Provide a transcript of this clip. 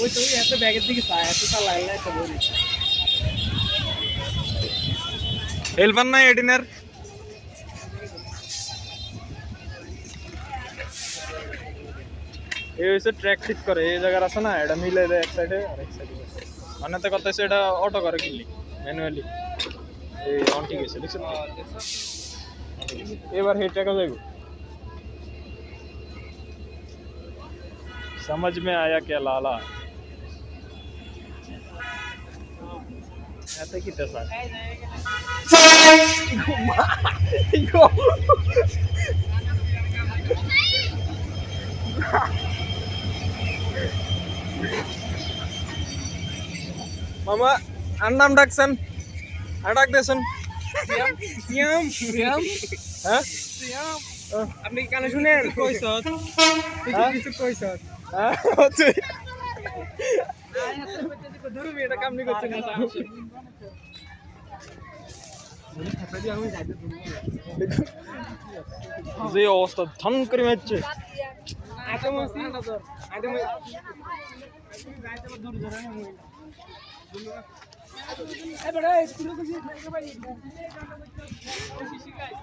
ওই তো এত ব্যাগের দিকে চায় এত তা লাইন লাইন তো বলি হেল্পার নাই এডিনের এই হচ্ছে ট্র্যাক ঠিক করে এই জায়গার আছে না এটা মিলে দেয় এক সাইডে আর এক সাইডে মানে তো কথা এটা অটো করে কিনলি ম্যানুয়ালি এই অন ঠিক আছে দেখছেন এবার हे টাকা যাইব समझ में आया क्या लाला ऐसा की दशा मामा अन्नाम डाकसन अडाक देसन সিয়াম সিয়াম হ্যাঁ সিয়াম আপনি কি কানে শুনেন কইছত কিছু কইছত হ্যাঁ হচ্ছে ধরবি এটা কাম নি করছে না যে অবস্থা ধন করে মারছে আদম আছে আদম দূর ধরে এ বড় স্কুলে কিছু ভাই শিখাই